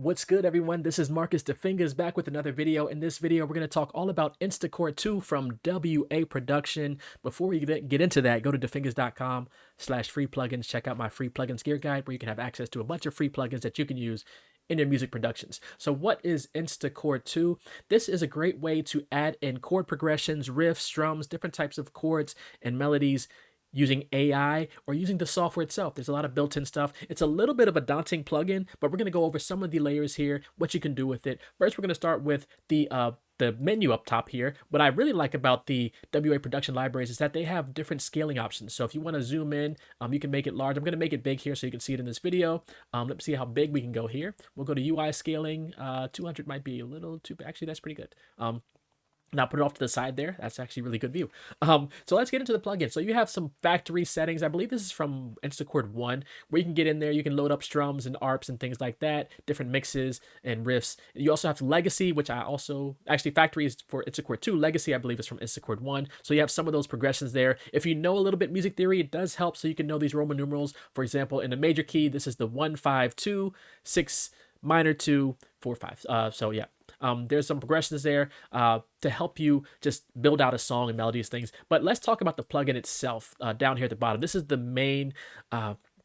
What's good, everyone? This is Marcus the Fingaz back with another video. In this video, we're going to talk all about Instachord 2 from WA Production. Before we get into that, go to defingaz.com/free plugins. Check out my free plugins gear guide where you can have access to a bunch of free plugins that you can use in your music productions. So what is Instachord 2? This is a great way to add in chord progressions, riffs, strums, different types of chords and melodies using AI or using the software itself. There's a lot of built-in stuff. It's a little bit of a daunting plugin, but we're going to go over some of the layers here, what you can do with it. First, we're going to start with the menu up top here. What I really like about the WA production libraries is that they have different scaling options. So if you want to zoom in, you can make it large. I'm going to make it big here so you can see it in this video. Let's see how big we can go here. We'll go to UI scaling. 200 might be a little too, actually that's pretty good. Now put it off to the side there. That's actually a really good view. So let's get into the plugin. So you have some factory settings. I believe this is from Instachord 1, where you can get in there. You can load up strums and arps and things like that, different mixes and riffs. You also have legacy, which I also, actually factory is for Instachord 2. Legacy, I believe, is from Instachord 1. So you have some of those progressions there. If you know a little bit music theory, it does help so you can know these Roman numerals. For example, in the major key, this is the 1, 5, 2, 6, minor 2, 4, 5. So yeah. There's some progressions there to help you just build out a song and melodies things. But let's talk about the plugin itself down here at the bottom. This is the main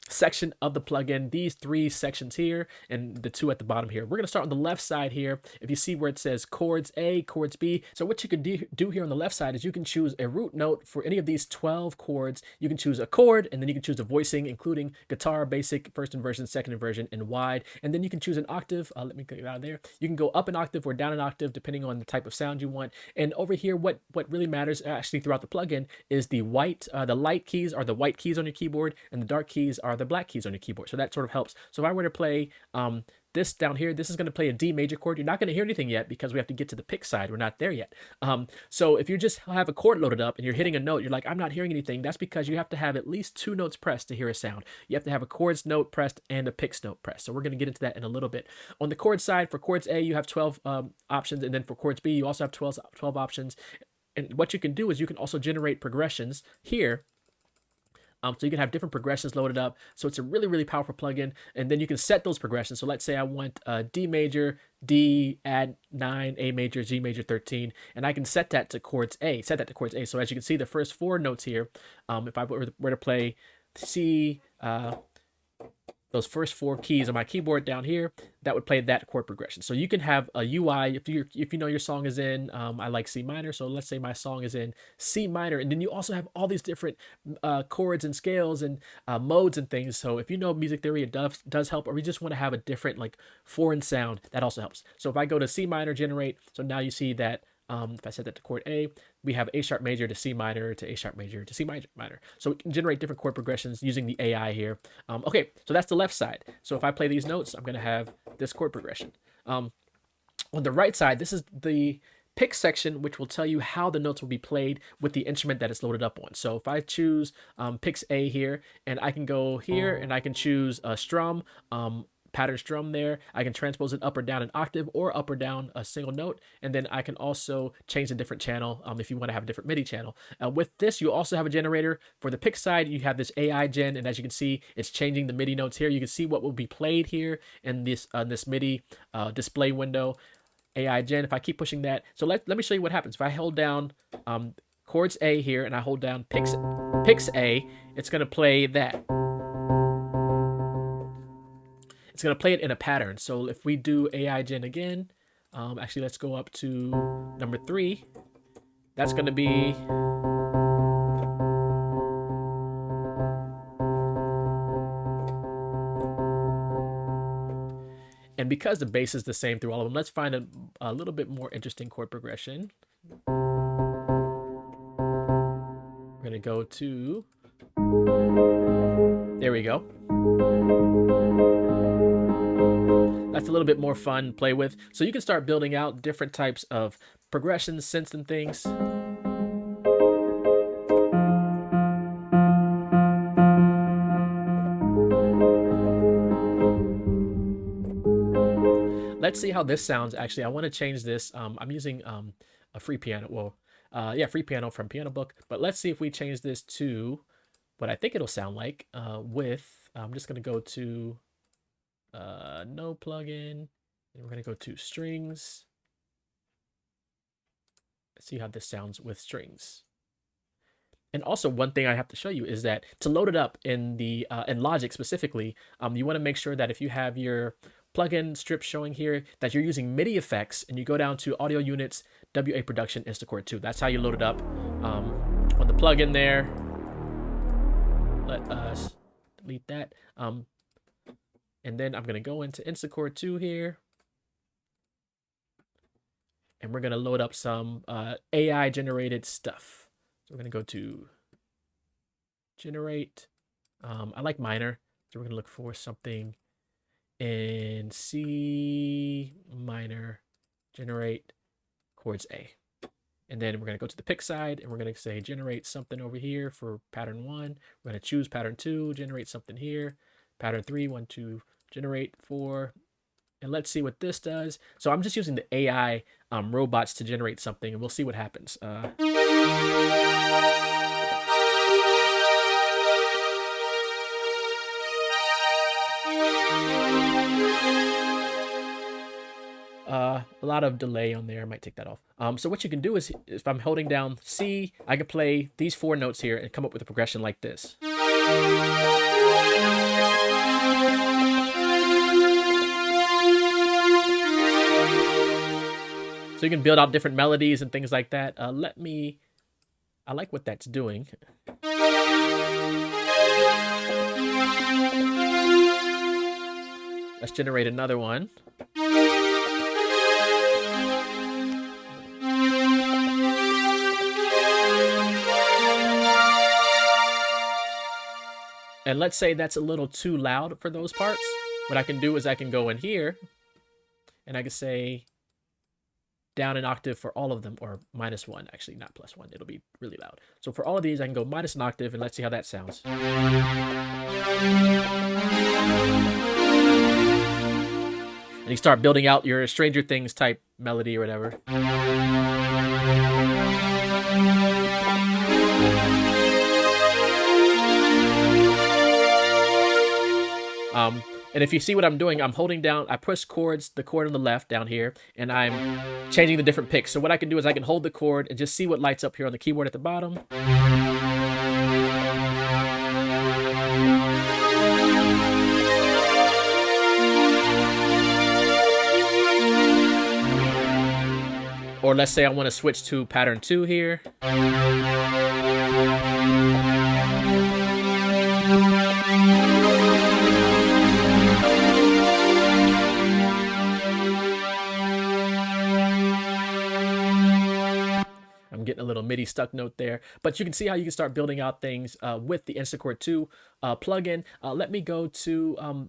section of the plugin, these three sections here and the two at the bottom here. We're going to start on the left side here. If you see where it says chords A, chords B. So what you can do here on the left side is you can choose a root note for any of these 12 chords. You can choose a chord, and then you can choose a voicing, including guitar, basic, first inversion, second inversion, and wide. And then you can choose an octave. Let me get it out of there. You can go up an octave or down an octave depending on the type of sound you want. And over here, what really matters actually throughout the plugin is the light keys are the white keys on your keyboard, and the dark keys are the black keys on your keyboard. So that sort of helps. So if I were to play this down here, this is going to play a D major chord. You're not going to hear anything yet because we have to get to the pick side. We're not there yet. So if you just have a chord loaded up and you're hitting a note, you're like, I'm not hearing anything. That's because you have to have at least 2 notes pressed to hear a sound. You have to have a chords note pressed and a picks note pressed. So we're going to get into that in a little bit. On the chord side, for chords A, you have 12 options. And then for chords B, you also have 12 options. And what you can do is you can also generate progressions here. So you can have different progressions loaded up. So it's a really, really powerful plugin. And then you can set those progressions. So let's say I want D major, D, add 9, A major, G major 13. And I can set that to chords A, So as you can see, the first 4 notes here, if I were to play C, those first 4 keys on my keyboard down here, that would play that chord progression. So you can have a UI if you know your song is in I like C minor, so let's say my song is in C minor, and then you also have all these different chords and scales and modes and things. So if you know music theory, it does help. Or we just want to have a different like foreign sound, that also helps. So if I go to C minor generate, so now you see that if I set that to chord A, we have A sharp major to C minor to A sharp major to C minor. So we can generate different chord progressions using the AI here. Okay, so that's the left side. So if I play these notes, I'm going to have this chord progression. On the right side, this is the pick section, which will tell you how the notes will be played with the instrument that it's loaded up on. So if I choose picks A here, and I can go here and I can choose a strum, pattern strum there. I can transpose it up or down an octave or up or down a single note. And then I can also change a different channel if you want to have a different MIDI channel. With this, you also have a generator. For the pick side, you have this AI gen. And as you can see, it's changing the MIDI notes here. You can see what will be played here in this MIDI display window. AI gen, if I keep pushing that. So let me show you what happens. If I hold down chords A here and I hold down picks A, it's going to play that. It's going to play it in a pattern. So if we do AI gen again, actually let's go up to number 3. That's going to be and because the bass is the same through all of them, let's find a little bit more interesting chord progression. We're going to go to, there we go. That's a little bit more fun to play with. So you can start building out different types of progressions, synths, and things. Let's see how this sounds. Actually, I want to change this. I'm using a free piano. Well, yeah, free piano from Piano Book. But let's see if we change this to what I think it'll sound like I'm just going to go to no plugin. And we're going to go to strings. Let's see how this sounds with strings. And also, one thing I have to show you is that to load it up in the in Logic specifically, you want to make sure that if you have your plugin strip showing here, that you're using MIDI effects, and you go down to Audio Units, WA Production, Instachord 2. That's how you load it up on the plugin there. Let us delete that. And then I'm going to go into Instachord 2 here. And we're going to load up some AI generated stuff. So we're going to go to generate. I like minor. So we're going to look for something in C minor, generate chords A. And then we're going to go to the pick side, and we're going to say generate something over here for pattern 1. We're going to choose pattern 2, generate something here. Pattern 3, 1, 2, generate 4. And let's see what this does. So I'm just using the AI robots to generate something, and we'll see what happens. A lot of delay on there. I might take that off. So what you can do is, if I'm holding down C, I can play these 4 notes here and come up with a progression like this. So you can build out different melodies and things like that. I like what that's doing. Let's generate another one. And let's say that's a little too loud for those parts. What I can do is I can go in here and I can say down an octave for all of them, or -1, actually, not +1. It'll be really loud. So for all of these, I can go minus an octave, and let's see how that sounds. And you start building out your Stranger Things type melody or whatever. And if you see what I'm doing, I'm holding down, I push chords, the chord on the left down here, and I'm changing the different picks. So what I can do is I can hold the chord and just see what lights up here on the keyboard at the bottom. Or let's say I want to switch to pattern 2 here. I'm getting a little MIDI stuck note there, but you can see how you can start building out things with the Instachord 2 plugin. Let me go to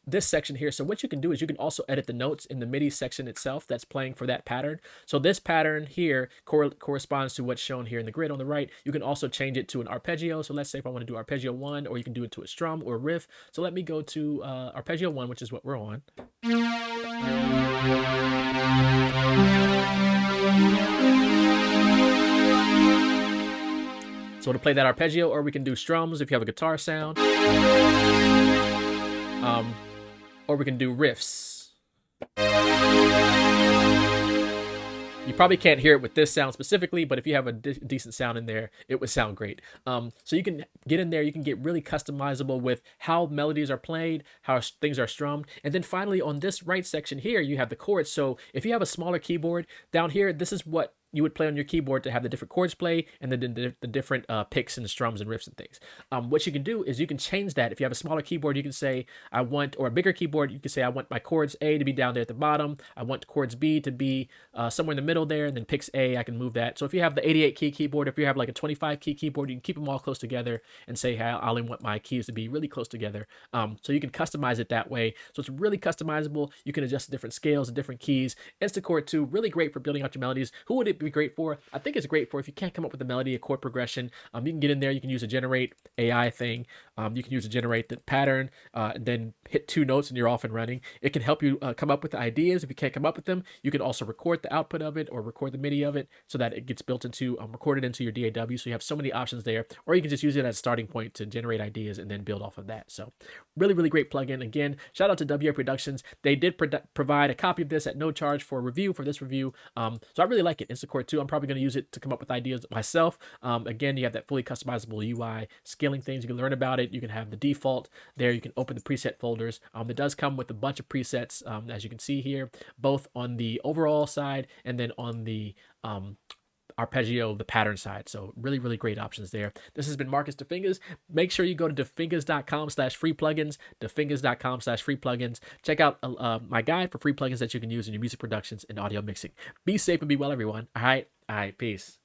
this section here. So what you can do is you can also edit the notes in the MIDI section itself that's playing for that pattern. So this pattern here corresponds to what's shown here in the grid on the right. You can also change it to an arpeggio. So let's say if I want to do arpeggio 1, or you can do it to a strum or riff. So let me go to arpeggio 1, which is what we're on. So to play that arpeggio, or we can do strums if you have a guitar sound, or we can do riffs. You probably can't hear it with this sound specifically, but if you have a decent sound in there, it would sound great. So you can get in there, you can get really customizable with how melodies are played, how things are strummed. And then finally on this right section here, you have the chords. So if you have a smaller keyboard down here, this is what you would play on your keyboard to have the different chords play, and then the different picks and strums and riffs and things. What you can do is you can change that. If you have a smaller keyboard, you can say I want, or a bigger keyboard, you can say I want my chords A to be down there at the bottom. I want chords B to be somewhere in the middle there, and then picks A, I can move that. So if you have the 88 key keyboard, if you have like a 25 key keyboard, you can keep them all close together and say, hey, I only want my keys to be really close together. So you can customize it that way. So it's really customizable. You can adjust the different scales, the different keys. Instachord 2, really great for building out your melodies. Who would it be great for? I think it's great for if you can't come up with a melody, a chord progression. You can get in there. You can use a generate AI thing. You can use a generate the pattern, and then hit 2 notes and you're off and running. It can help you come up with ideas. If you can't come up with them, you can also record the output of it or record the MIDI of it so that it gets built into, recorded into your DAW. So you have so many options there, or you can just use it as a starting point to generate ideas and then build off of that. So really, really great plugin. Again, shout out to WA Productions. They did provide a copy of this at no charge for review for this review. So I really like it. Instachord 2. I'm probably going to use it to come up with ideas myself. Again, you have that fully customizable UI, scaling things. You can learn about it. You can have the default there. You can open the preset folders. It does come with a bunch of presets, as you can see here, both on the overall side and then on the arpeggio, the pattern side. So really, really great options there. This has been Marcus DeFingaz. Make sure you go to defingaz.com/free plugins, defingaz.com/free plugins. Check out my guide for free plugins that you can use in your music productions and audio mixing. Be safe and be well, everyone. All right, peace.